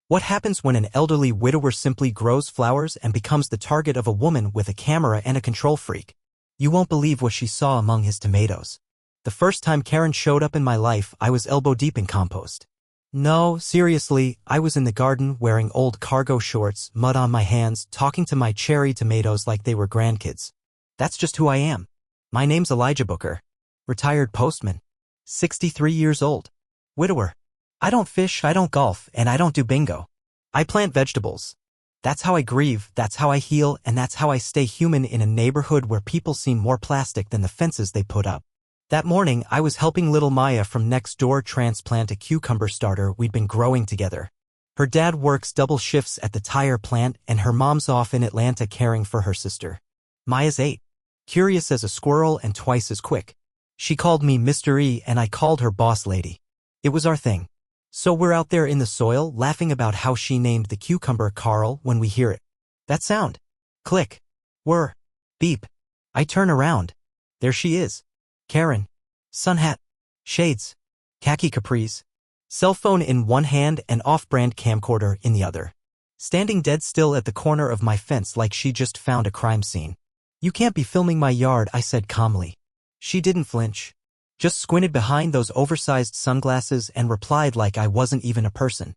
What happens when an elderly widower simply grows flowers and becomes the target of a woman with a camera and a control freak? You won't believe what she saw among his tomatoes. The first time Karen showed up in my life, I was elbow deep in compost. No, seriously, I was in the garden wearing old cargo shorts, mud on my hands, talking to my cherry tomatoes like they were grandkids. That's just who I am. My name's Elijah Booker. Retired postman. 63 years old. Widower. I don't fish, I don't golf, and I don't do bingo. I plant vegetables. That's how I grieve, that's how I heal, and that's how I stay human in a neighborhood where people seem more plastic than the fences they put up. That morning, I was helping little Maya from next door transplant a cucumber starter we'd been growing together. Her dad works double shifts at the tire plant, and her mom's off in Atlanta caring for her sister. Maya's 8. Curious as a squirrel and twice as quick. She called me Mr. E, and I called her boss lady. It was our thing. So we're out there in the soil laughing about how she named the cucumber Carl when we hear it. That sound. Click. Whir. Beep. I turn around. There she is. Karen. Sun hat. Shades. Khaki capris. Cell phone in one hand and off-brand camcorder in the other. Standing dead still at the corner of my fence like she just found a crime scene. You can't be filming my yard, I said calmly. She didn't flinch. Just squinted behind those oversized sunglasses and replied like I wasn't even a person.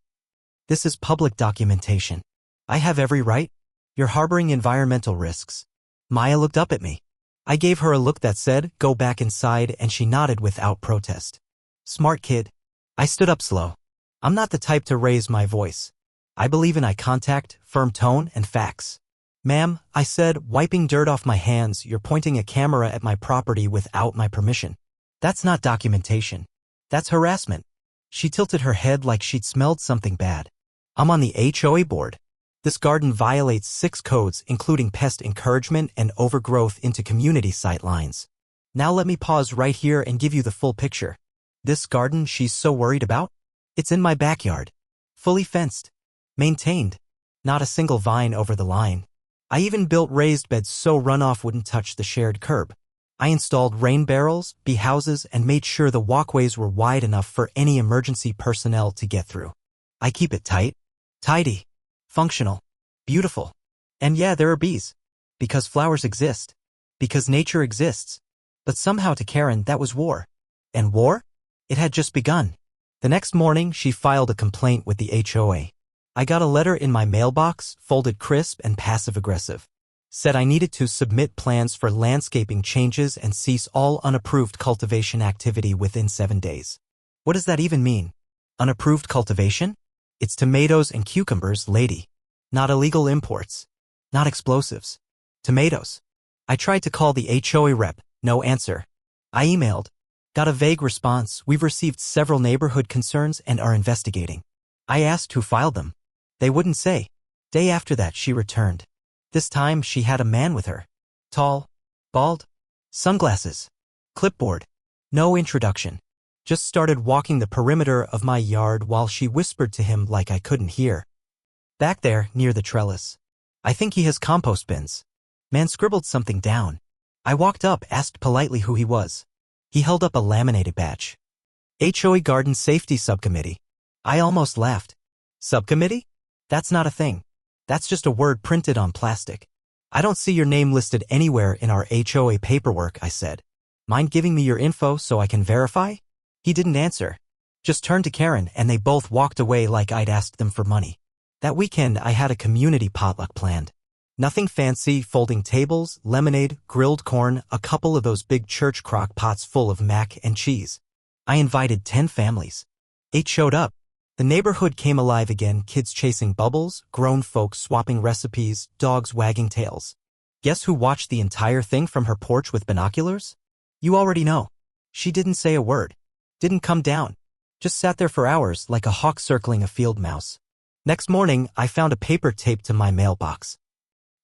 This is public documentation. I have every right. You're harboring environmental risks. Maya looked up at me. I gave her a look that said, go back inside, and she nodded without protest. Smart kid. I stood up slow. I'm not the type to raise my voice. I believe in eye contact, firm tone, and facts. Ma'am, I said, wiping dirt off my hands, you're pointing a camera at my property without my permission. That's not documentation. That's harassment. She tilted her head like she'd smelled something bad. I'm on the HOA board. This garden violates 6 codes, including pest encouragement and overgrowth into community sight lines. Now let me pause right here and give you the full picture. This garden she's so worried about? It's in my backyard. Fully fenced. Maintained. Not a single vine over the line. I even built raised beds so runoff wouldn't touch the shared curb. I installed rain barrels, bee houses, and made sure the walkways were wide enough for any emergency personnel to get through. I keep it tight, tidy, functional, beautiful. And yeah, there are bees. Because flowers exist. Because nature exists. But somehow to Karen, that was war. And war? It had just begun. The next morning, she filed a complaint with the HOA. I got a letter in my mailbox, folded crisp and passive-aggressive. Said I needed to submit plans for landscaping changes and cease all unapproved cultivation activity within 7 days. What does that even mean? Unapproved cultivation? It's tomatoes and cucumbers, lady. Not illegal imports. Not explosives. Tomatoes. I tried to call the HOA rep, no answer. I emailed. Got a vague response, we've received several neighborhood concerns and are investigating. I asked who filed them. They wouldn't say. Day after that she returned. This time she had a man with her. Tall, bald, sunglasses, clipboard. No introduction. Just started walking the perimeter of my yard while she whispered to him like I couldn't hear. Back there, near the trellis. I think he has compost bins. Man scribbled something down. I walked up, asked politely who he was. He held up a laminated badge. HOA Garden Safety Subcommittee. I almost laughed. Subcommittee? That's not a thing. That's just a word printed on plastic. I don't see your name listed anywhere in our HOA paperwork, I said. Mind giving me your info so I can verify? He didn't answer. Just turned to Karen and they both walked away like I'd asked them for money. That weekend I had a community potluck planned. Nothing fancy, folding tables, lemonade, grilled corn, a couple of those big church crock pots full of mac and cheese. I invited 10 families. 8 showed up. The neighborhood came alive again, kids chasing bubbles, grown folks swapping recipes, dogs wagging tails. Guess who watched the entire thing from her porch with binoculars? You already know. She didn't say a word. Didn't come down. Just sat there for hours like a hawk circling a field mouse. Next morning, I found a paper taped to my mailbox.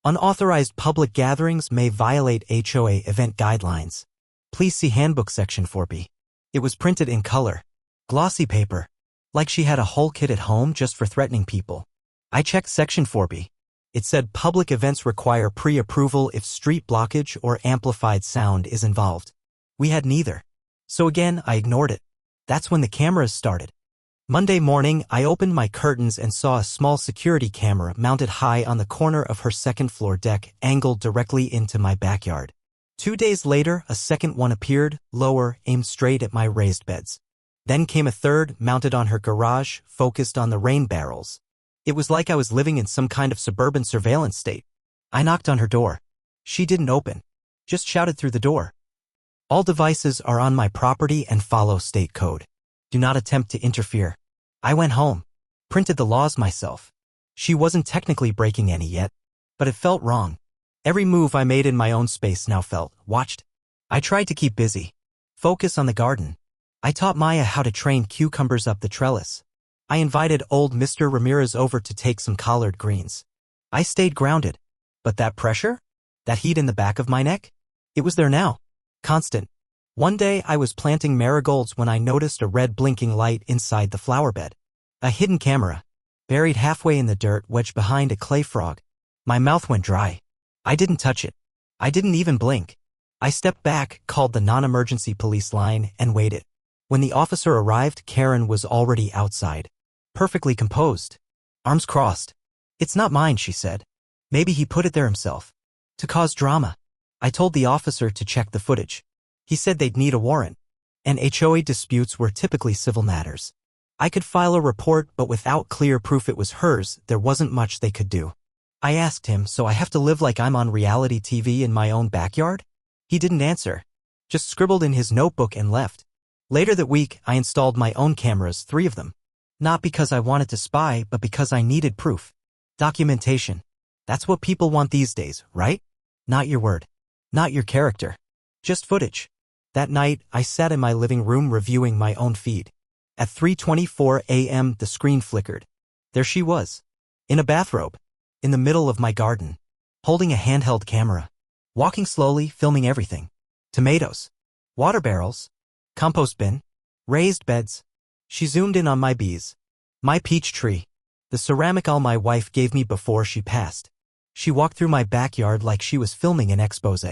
Unauthorized public gatherings may violate HOA event guidelines. Please see handbook section 4B. It was printed in color. Glossy paper. Like she had a whole kit at home just for threatening people. I checked section 4B. It said public events require pre-approval if street blockage or amplified sound is involved. We had neither. So again, I ignored it. That's when the cameras started. Monday morning, I opened my curtains and saw a small security camera mounted high on the corner of her second-floor deck, angled directly into my backyard. 2 days later, a second one appeared, lower, aimed straight at my raised beds. Then came a third, mounted on her garage, focused on the rain barrels. It was like I was living in some kind of suburban surveillance state. I knocked on her door. She didn't open. Just shouted through the door. All devices are on my property and follow state code. Do not attempt to interfere. I went home. Printed the laws myself. She wasn't technically breaking any yet, but it felt wrong. Every move I made in my own space now felt watched. I tried to keep busy. Focus on the garden. I taught Maya how to train cucumbers up the trellis. I invited old Mr. Ramirez over to take some collard greens. I stayed grounded. But that pressure? That heat in the back of my neck? It was there now. Constant. One day I was planting marigolds when I noticed a red blinking light inside the flower bed. A hidden camera. Buried halfway in the dirt, wedged behind a clay frog. My mouth went dry. I didn't touch it. I didn't even blink. I stepped back, called the non-emergency police line, and waited. When the officer arrived, Karen was already outside. Perfectly composed. Arms crossed. "It's not mine," she said. "Maybe he put it there himself. To cause drama." I told the officer to check the footage. He said they'd need a warrant. And HOA disputes were typically civil matters. I could file a report, but without clear proof it was hers, there wasn't much they could do. I asked him, "So I have to live like I'm on reality TV in my own backyard?" He didn't answer. Just scribbled in his notebook and left. Later that week, I installed my own cameras, 3 of them. Not because I wanted to spy, but because I needed proof. Documentation. That's what people want these days, right? Not your word. Not your character. Just footage. That night, I sat in my living room reviewing my own feed. At 3:24 a.m., the screen flickered. There she was. In a bathrobe. In the middle of my garden. Holding a handheld camera. Walking slowly, filming everything. Tomatoes. Water barrels. Compost bin. Raised beds. She zoomed in on my bees. My peach tree. The ceramic all my wife gave me before she passed. She walked through my backyard like she was filming an expose.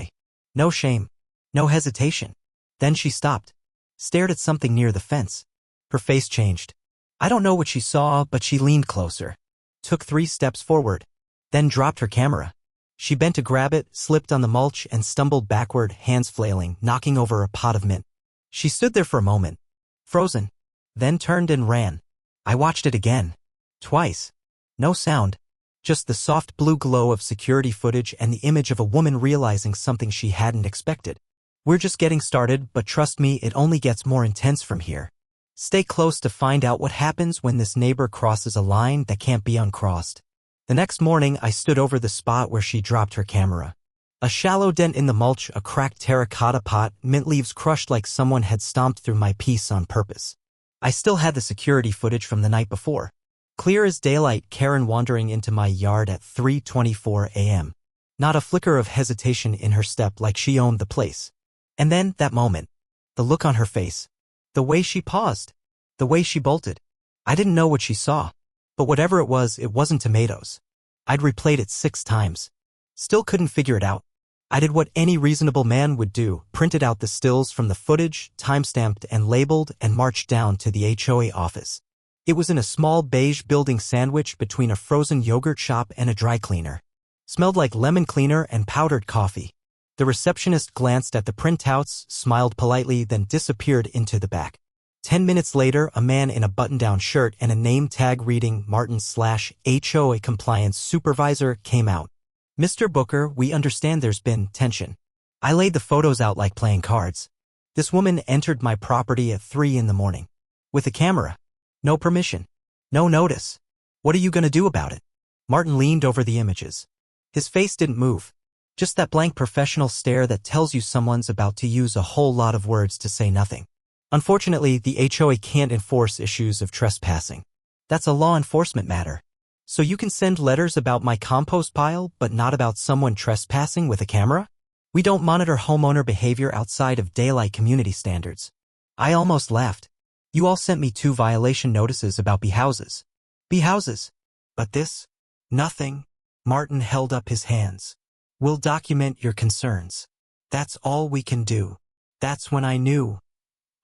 No shame. No hesitation. Then she stopped. Stared at something near the fence. Her face changed. I don't know what she saw, but she leaned closer. Took 3 steps forward. Then dropped her camera. She bent to grab it, slipped on the mulch, and stumbled backward, hands flailing, knocking over a pot of mint. She stood there for a moment. Frozen. Then turned and ran. I watched it again. Twice. No sound. Just the soft blue glow of security footage and the image of a woman realizing something she hadn't expected. We're just getting started, but trust me, it only gets more intense from here. Stay close to find out what happens when this neighbor crosses a line that can't be uncrossed. The next morning, I stood over the spot where she dropped her camera. A shallow dent in the mulch, a cracked terracotta pot, mint leaves crushed like someone had stomped through my piece on purpose. I still had the security footage from the night before. Clear as daylight, Karen wandering into my yard at 3:24 a.m. Not a flicker of hesitation in her step, like she owned the place. And then, that moment. The look on her face. The way she paused. The way she bolted. I didn't know what she saw. But whatever it wasn't tomatoes. I'd replayed it 6 times. Still couldn't figure it out. I did what any reasonable man would do, printed out the stills from the footage, timestamped and labeled, and marched down to the HOA office. It was in a small beige building sandwiched between a frozen yogurt shop and a dry cleaner. Smelled like lemon cleaner and powdered coffee. The receptionist glanced at the printouts, smiled politely, then disappeared into the back. 10 minutes later, a man in a button-down shirt and a name tag reading Martin/HOA Compliance Supervisor came out. "Mr. Booker, we understand there's been tension." I laid the photos out like playing cards. This woman entered my property at 3 in the morning. With a camera. No permission. No notice. What are you going to do about it? Martin leaned over the images. His face didn't move. Just that blank professional stare that tells you someone's about to use a whole lot of words to say nothing. Unfortunately, the HOA can't enforce issues of trespassing. That's a law enforcement matter. So you can send letters about my compost pile, but not about someone trespassing with a camera? We don't monitor homeowner behavior outside of daylight community standards. I almost laughed. You all sent me 2 violation notices about bee houses. Bee houses. But this? Nothing. Martin held up his hands. We'll document your concerns. That's all we can do. That's when I knew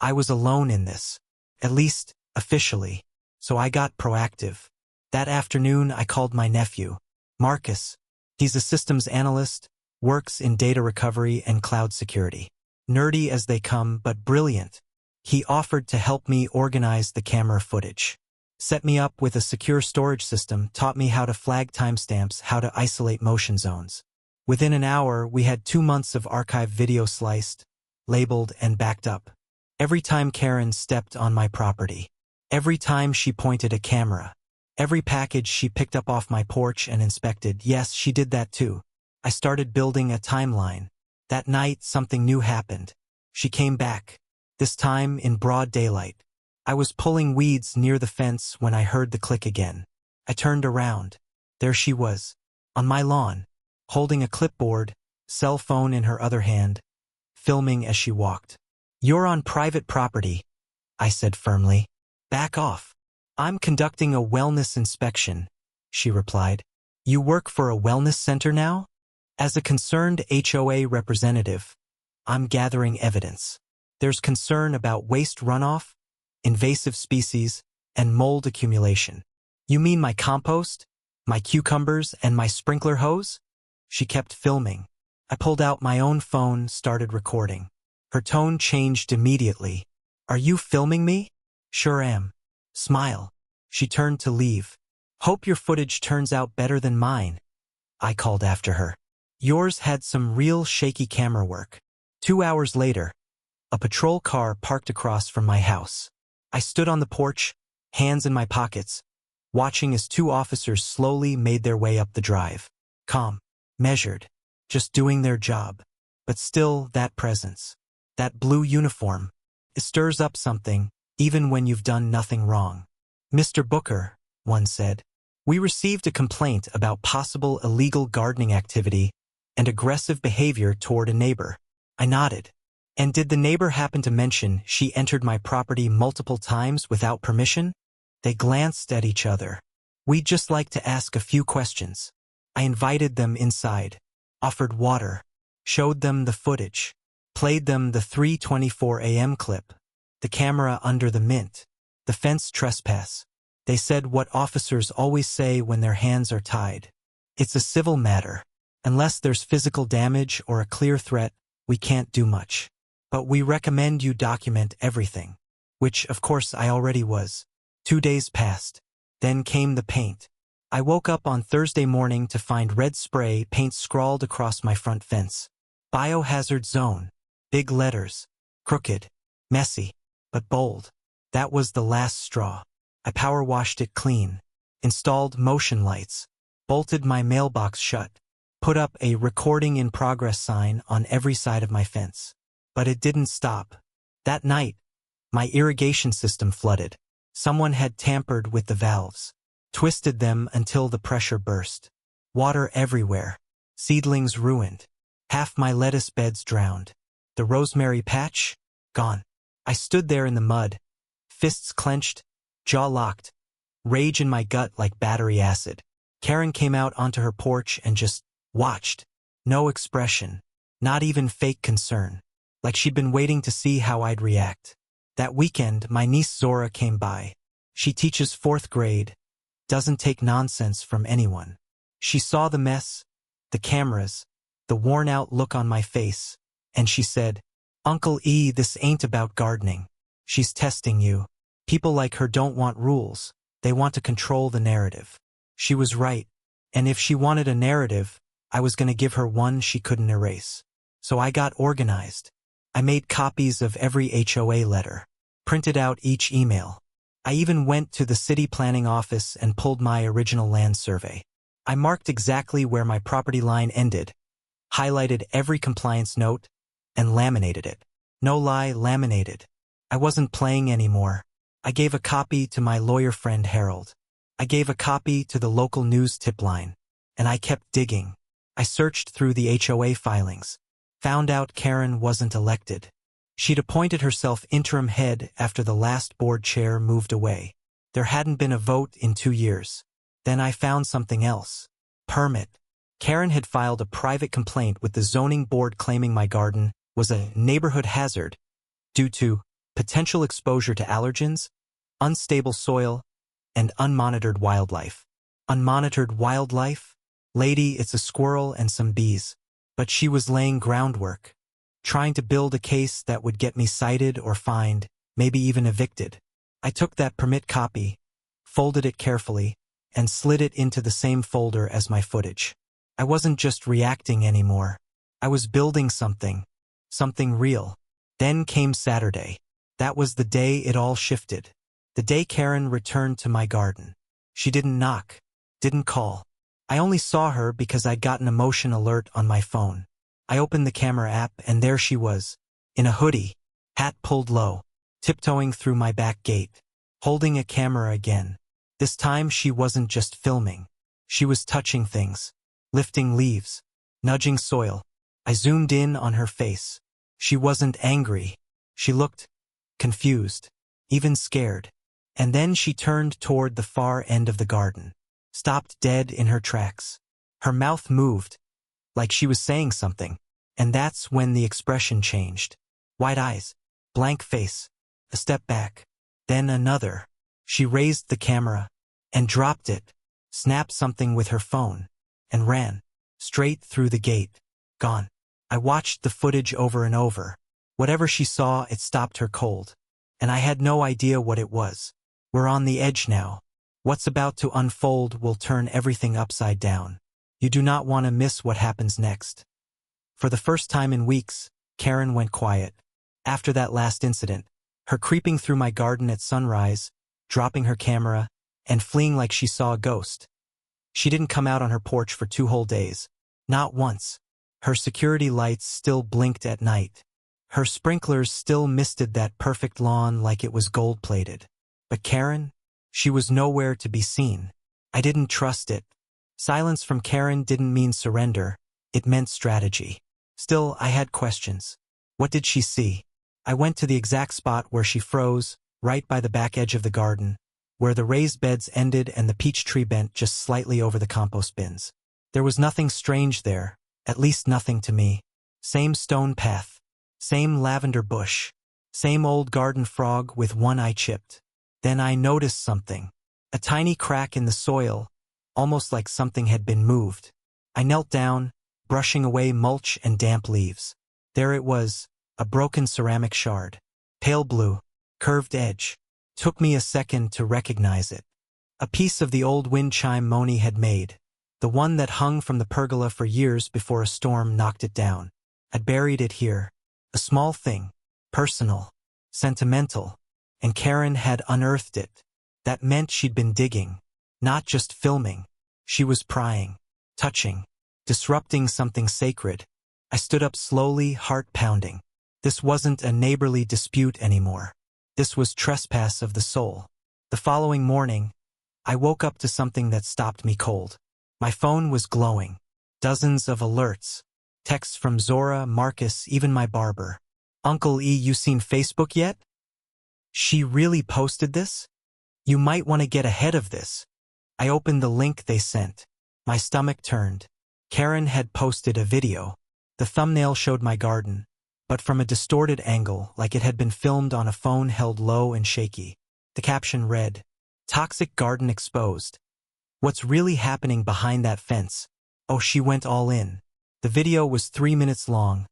I was alone in this. At least, officially. So I got proactive. That afternoon, I called my nephew, Marcus. He's a systems analyst, works in data recovery and cloud security. Nerdy as they come, but brilliant. He offered to help me organize the camera footage. Set me up with a secure storage system, taught me how to flag timestamps, how to isolate motion zones. Within an hour, we had 2 months of archived video sliced, labeled, and backed up. Every time Karen stepped on my property. Every time she pointed a camera. Every package she picked up off my porch and inspected. Yes, she did that too. I started building a timeline. That night, something new happened. She came back. This time in broad daylight. I was pulling weeds near the fence when I heard the click again. I turned around. There she was. On my lawn. Holding a clipboard, cell phone in her other hand, filming as she walked. "You're on private property," I said firmly. "Back off." "I'm conducting a wellness inspection," she replied. "You work for a wellness center now?" As a concerned HOA representative, I'm gathering evidence. There's concern about waste runoff, invasive species, and mold accumulation. "You mean my compost, my cucumbers, and my sprinkler hose?" She kept filming. I pulled out my own phone, started recording. Her tone changed immediately. "Are you filming me?" "Sure am." "Smile." She turned to leave. "Hope your footage turns out better than mine," I called after her. Yours had some real shaky camera work. 2 hours later, a patrol car parked across from my house. I stood on the porch, hands in my pockets, watching as 2 officers slowly made their way up the drive. Calm, measured, just doing their job. But still, that presence, that blue uniform, it stirs up something, even when you've done nothing wrong. "Mr. Booker," one said, "we received a complaint about possible illegal gardening activity and aggressive behavior toward a neighbor." I nodded. "And did the neighbor happen to mention she entered my property multiple times without permission?" They glanced at each other. "We'd just like to ask a few questions." I invited them inside, offered water, showed them the footage, played them the 3:24 a.m. clip, the camera under the mint, the fence trespass. They said what officers always say when their hands are tied. "It's a civil matter. Unless there's physical damage or a clear threat, we can't do much. But we recommend you document everything." Which, of course, I already was. 2 days passed. Then came the paint. I woke up on Thursday morning to find red spray paint scrawled across my front fence. Biohazard zone. Big letters. Crooked. Messy. But bold. That was the last straw. I power washed it clean. Installed motion lights. Bolted my mailbox shut. Put up a recording in progress sign on every side of my fence. But it didn't stop. That night, my irrigation system flooded. Someone had tampered with the valves. Twisted them until the pressure burst. Water everywhere. Seedlings ruined. Half my lettuce beds drowned. The rosemary patch? Gone. I stood there in the mud, fists clenched, jaw locked, rage in my gut like battery acid. Karen came out onto her porch and just watched. No expression. Not even fake concern. Like she'd been waiting to see how I'd react. That weekend, my niece Zora came by. She teaches 4th grade. Doesn't take nonsense from anyone. She saw the mess, the cameras, the worn-out look on my face, and she said, "Uncle E, this ain't about gardening. She's testing you. People like her don't want rules. They want to control the narrative." She was right, and if she wanted a narrative, I was going to give her one she couldn't erase. So I got organized. I made copies of every HOA letter, printed out each email. I even went to the city planning office and pulled my original land survey. I marked exactly where my property line ended, highlighted every compliance note, and laminated it. No lie, laminated. I wasn't playing anymore. I gave a copy to my lawyer friend Harold. I gave a copy to the local news tip line. And I kept digging. I searched through the HOA filings. Found out Karen wasn't elected. She'd appointed herself interim head after the last board chair moved away. There hadn't been a vote in 2 years. Then I found something else. Permit. Karen had filed a private complaint with the zoning board claiming my garden was a neighborhood hazard due to potential exposure to allergens, unstable soil, and unmonitored wildlife. Unmonitored wildlife? Lady, it's a squirrel and some bees. But she was laying groundwork, trying to build a case that would get me cited or fined, maybe even evicted. I took that permit copy, folded it carefully, and slid it into the same folder as my footage. I wasn't just reacting anymore. I was building something real. Then came Saturday. That was the day it all shifted. The day Karen returned to my garden. She didn't knock, didn't call. I only saw her because I'd gotten a motion alert on my phone. I opened the camera app and there she was, in a hoodie, hat pulled low, tiptoeing through my back gate, holding a camera again. This time she wasn't just filming. She was touching things, lifting leaves, nudging soil. I zoomed in on her face. She wasn't angry. She looked confused, even scared. And then she turned toward the far end of the garden, stopped dead in her tracks. Her mouth moved, like she was saying something. And that's when the expression changed. Wide eyes, blank face, a step back, then another. She raised the camera and dropped it, snapped something with her phone, and ran straight through the gate. Gone. I watched the footage over and over. Whatever she saw, it stopped her cold. And I had no idea what it was. We're on the edge now. What's about to unfold will turn everything upside down. You do not want to miss what happens next. For the first time in weeks, Karen went quiet. After that last incident, her creeping through my garden at sunrise, dropping her camera, and fleeing like she saw a ghost. She didn't come out on her porch for 2 whole days. Not once. Her security lights still blinked at night. Her sprinklers still misted that perfect lawn like it was gold-plated. But Karen? She was nowhere to be seen. I didn't trust it. Silence from Karen didn't mean surrender. It meant strategy. Still, I had questions. What did she see? I went to the exact spot where she froze, right by the back edge of the garden, where the raised beds ended and the peach tree bent just slightly over the compost bins. There was nothing strange there, at least nothing to me. Same stone path, same lavender bush, same old garden frog with one eye chipped. Then I noticed something. A tiny crack in the soil, almost like something had been moved. I knelt down, brushing away mulch and damp leaves. There it was, a broken ceramic shard. Pale blue, curved edge. Took me a second to recognize it. A piece of the old wind chime Moni had made, the one that hung from the pergola for years before a storm knocked it down. I'd buried it here. A small thing, personal, sentimental, and Karen had unearthed it. That meant she'd been digging, not just filming. She was prying, touching, disrupting something sacred. I stood up slowly, heart pounding. This wasn't a neighborly dispute anymore. This was trespass of the soul. The following morning, I woke up to something that stopped me cold. My phone was glowing. Dozens of alerts. Texts from Zora, Marcus, even my barber. Uncle E, you seen Facebook yet? She really posted this? You might want to get ahead of this. I opened the link they sent. My stomach turned. Karen had posted a video. The thumbnail showed my garden, but from a distorted angle, like it had been filmed on a phone held low and shaky. The caption read, "Toxic garden exposed. What's really happening behind that fence?" Oh, she went all in. The video was 3 minutes long,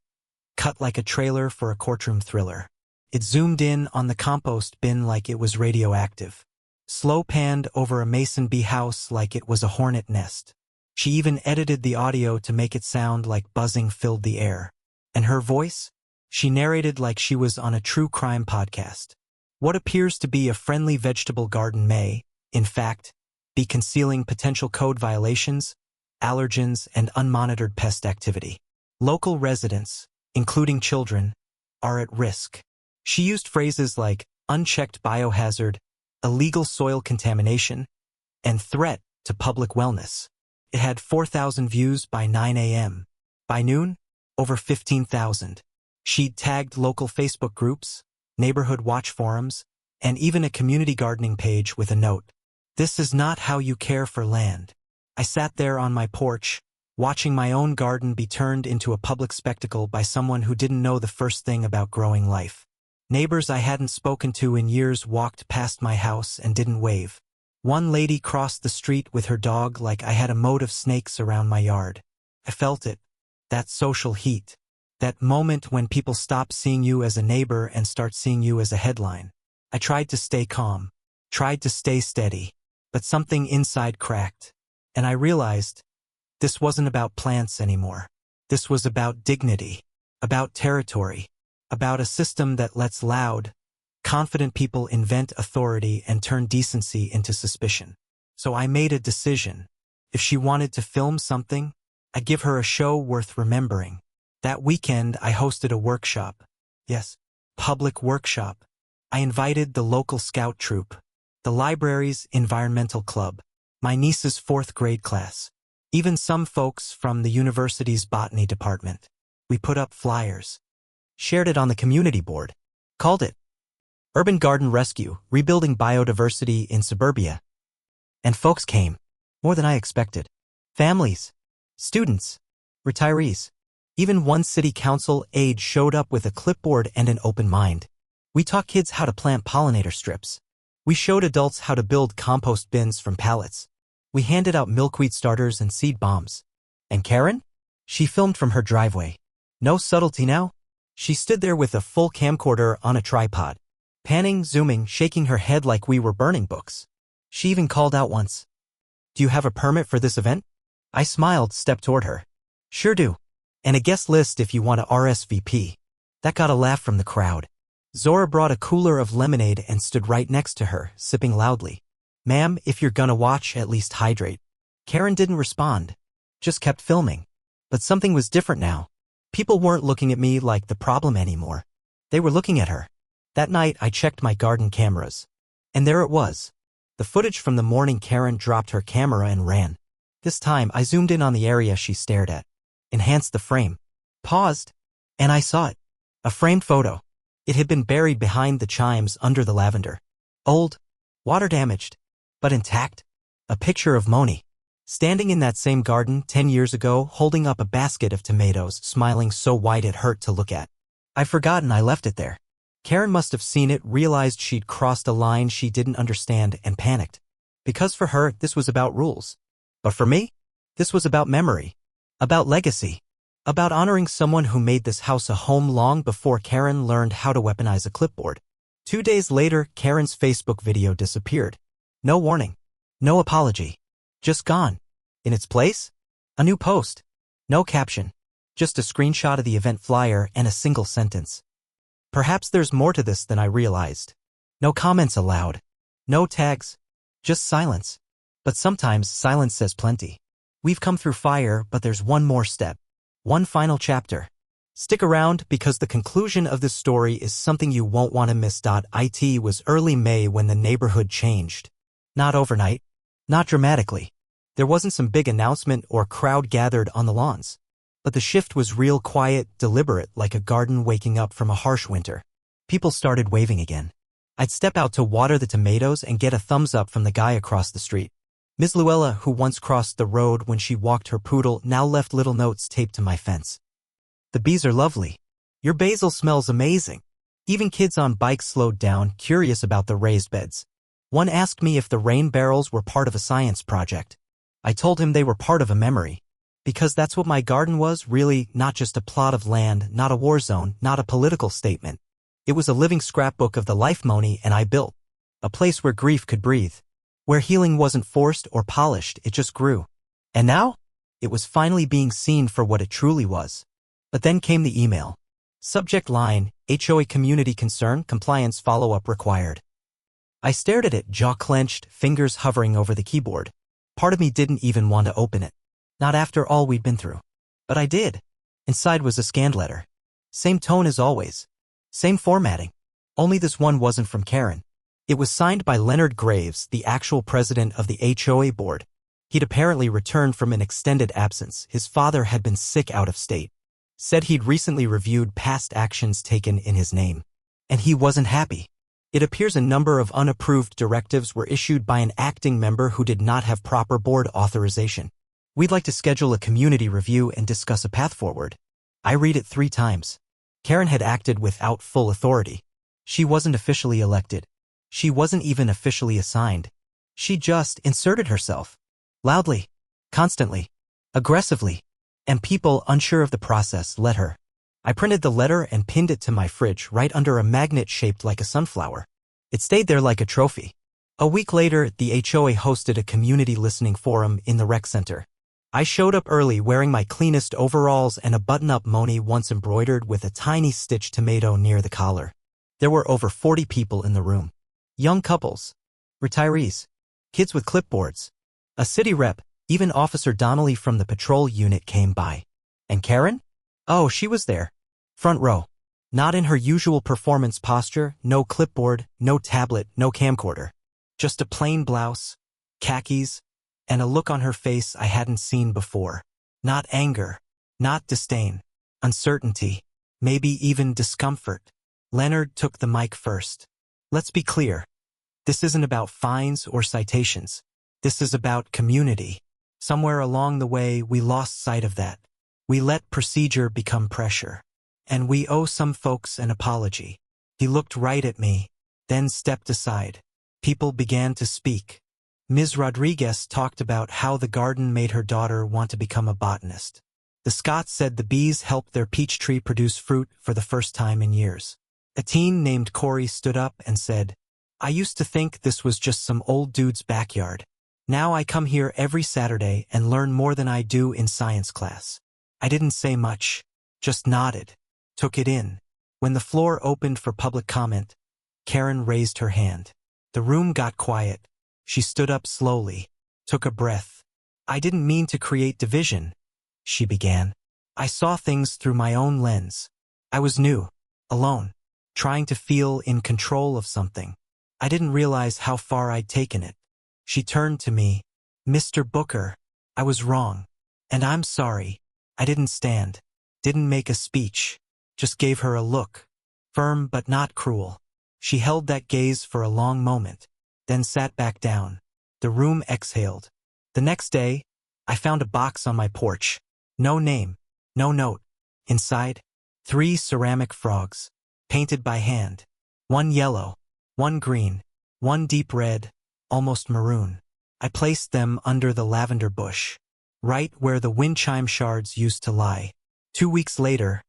cut like a trailer for a courtroom thriller. It zoomed in on the compost bin like it was radioactive. Slow panned over a mason bee house like it was a hornet nest. She even edited the audio to make it sound like buzzing filled the air. And her voice? She narrated like she was on a true crime podcast. What appears to be a friendly vegetable garden may, in fact, be concealing potential code violations, allergens, and unmonitored pest activity. Local residents, including children, are at risk. She used phrases like unchecked biohazard, illegal soil contamination, and threat to public wellness. It had 4,000 views by 9 a.m. By noon, over 15,000. She'd tagged local Facebook groups, neighborhood watch forums, and even a community gardening page with a note. This is not how you care for land. I sat there on my porch, watching my own garden be turned into a public spectacle by someone who didn't know the first thing about growing life. Neighbors I hadn't spoken to in years walked past my house and didn't wave. One lady crossed the street with her dog like I had a moat of snakes around my yard. I felt it. That social heat. That moment when people stop seeing you as a neighbor and start seeing you as a headline. I tried to stay calm. Tried to stay steady. But something inside cracked. And I realized this wasn't about plants anymore. This was about dignity. About territory. About a system that lets loud, confident people invent authority and turn decency into suspicion. So I made a decision. If she wanted to film something, I'd give her a show worth remembering. That weekend, I hosted a workshop. Yes, public workshop. I invited the local scout troop, the library's environmental club, my niece's 4th grade class, even some folks from the university's botany department. We put up flyers, shared it on the community board, called it Urban Garden Rescue, Rebuilding Biodiversity in Suburbia. And folks came, more than I expected. Families, students, retirees. Even one city council aide showed up with a clipboard and an open mind. We taught kids how to plant pollinator strips. We showed adults how to build compost bins from pallets. We handed out milkweed starters and seed bombs. And Karen? She filmed from her driveway. No subtlety now. She stood there with a full camcorder on a tripod, panning, zooming, shaking her head like we were burning books. She even called out once, "Do you have a permit for this event?" I smiled, stepped toward her. "Sure do. And a guest list if you want to RSVP." That got a laugh from the crowd. Zora brought a cooler of lemonade and stood right next to her, sipping loudly. "Ma'am, if you're gonna watch, at least hydrate." Karen didn't respond, just kept filming. But something was different now. People weren't looking at me like the problem anymore. They were looking at her. That night, I checked my garden cameras. And there it was. The footage from the morning Karen dropped her camera and ran. This time, I zoomed in on the area she stared at. Enhanced the frame. Paused. And I saw it. A framed photo. It had been buried behind the chimes under the lavender. Old. Water damaged. But intact. A picture of Moni. Standing in that same garden 10 years ago, holding up a basket of tomatoes, smiling so wide it hurt to look at. I'd forgotten I left it there. Karen must have seen it, realized she'd crossed a line she didn't understand, and panicked. Because for her, this was about rules. But for me, this was about memory. About legacy. About honoring someone who made this house a home long before Karen learned how to weaponize a clipboard. 2 days later, Karen's Facebook video disappeared. No warning. No apology. Just gone. In its place, a new post. No caption. Just a screenshot of the event flyer and a single sentence. Perhaps there's more to this than I realized. No comments allowed. No tags. Just silence. But sometimes silence says plenty. We've come through fire, but there's one more step. One final chapter. Stick around because the conclusion of this story is something you won't want to miss. It was early May when the neighborhood changed. Not overnight. Not dramatically. There wasn't some big announcement or crowd gathered on the lawns. But the shift was real, quiet, deliberate, like a garden waking up from a harsh winter. People started waving again. I'd step out to water the tomatoes and get a thumbs up from the guy across the street. Ms. Luella, who once crossed the road when she walked her poodle, now left little notes taped to my fence. "The bees are lovely. Your basil smells amazing." Even kids on bikes slowed down, curious about the raised beds. One asked me if the rain barrels were part of a science project. I told him they were part of a memory. Because that's what my garden was, really, not just a plot of land, not a war zone, not a political statement. It was a living scrapbook of the life Moni and I built. A place where grief could breathe. Where healing wasn't forced or polished, it just grew. And now? It was finally being seen for what it truly was. But then came the email. Subject line, HOA community concern, compliance follow-up required. I stared at it, jaw clenched, fingers hovering over the keyboard. Part of me didn't even want to open it. Not after all we'd been through. But I did. Inside was a scanned letter. Same tone as always. Same formatting. Only this one wasn't from Karen. It was signed by Leonard Graves, the actual president of the HOA board. He'd apparently returned from an extended absence. His father had been sick out of state. Said he'd recently reviewed past actions taken in his name. And he wasn't happy. It appears a number of unapproved directives were issued by an acting member who did not have proper board authorization. We'd like to schedule a community review and discuss a path forward. I read it 3 times. Karen had acted without full authority. She wasn't officially elected. She wasn't even officially assigned. She just inserted herself. Loudly. Constantly. Aggressively. And people unsure of the process let her. I printed the letter and pinned it to my fridge right under a magnet shaped like a sunflower. It stayed there like a trophy. A week later, the HOA hosted a community listening forum in the rec center. I showed up early wearing my cleanest overalls and a button-up moni once embroidered with a tiny stitched tomato near the collar. There were over 40 people in the room. Young couples. Retirees. Kids with clipboards. A city rep, even Officer Donnelly from the patrol unit came by. And Karen? Oh, she was there. Front row. Not in her usual performance posture, no clipboard, no tablet, no camcorder. Just a plain blouse, khakis, and a look on her face I hadn't seen before. Not anger, not disdain, uncertainty, maybe even discomfort. Leonard took the mic first. Let's be clear. This isn't about fines or citations. This is about community. Somewhere along the way, we lost sight of that. We let procedure become pressure. And we owe some folks an apology. He looked right at me, then stepped aside. People began to speak. Ms. Rodriguez talked about how the garden made her daughter want to become a botanist. The Scotts said the bees helped their peach tree produce fruit for the first time in years. A teen named Corey stood up and said, I used to think this was just some old dude's backyard. Now I come here every Saturday and learn more than I do in science class. I didn't say much, just nodded, took it in. When the floor opened for public comment, Karen raised her hand. The room got quiet. She stood up slowly, took a breath. I didn't mean to create division, she began. I saw things through my own lens. I was new, alone, trying to feel in control of something. I didn't realize how far I'd taken it. She turned to me. Mr. Booker, I was wrong. And I'm sorry. I didn't stand, didn't make a speech, just gave her a look. Firm but not cruel. She held that gaze for a long moment, then sat back down. The room exhaled. The next day, I found a box on my porch. No name, no note. Inside, 3 ceramic frogs, painted by hand. 1 yellow, 1 green, 1 deep red, almost maroon. I placed them under the lavender bush, right where the wind chime shards used to lie. 2 weeks later,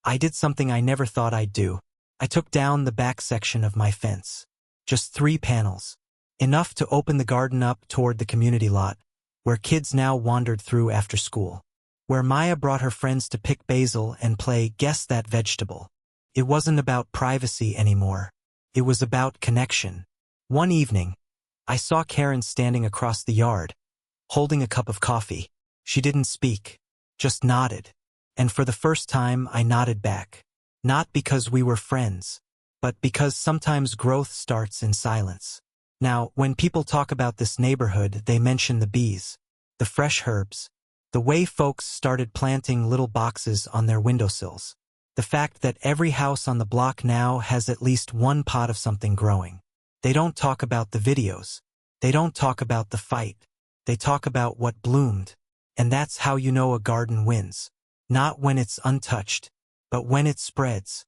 I did something I never thought I'd do. I took down the back section of my fence. Just 3 panels. Enough to open the garden up toward the community lot, where kids now wandered through after school. Where Maya brought her friends to pick basil and play Guess That Vegetable. It wasn't about privacy anymore. It was about connection. One evening, I saw Karen standing across the yard, holding a cup of coffee. She didn't speak, just nodded. And for the first time, I nodded back. Not because we were friends, but because sometimes growth starts in silence. Now, when people talk about this neighborhood, they mention the bees, the fresh herbs, the way folks started planting little boxes on their windowsills, the fact that every house on the block now has at least 1 pot of something growing. They don't talk about the videos. They don't talk about the fight. They talk about what bloomed. And that's how you know a garden wins. Not when it's untouched, but when it spreads.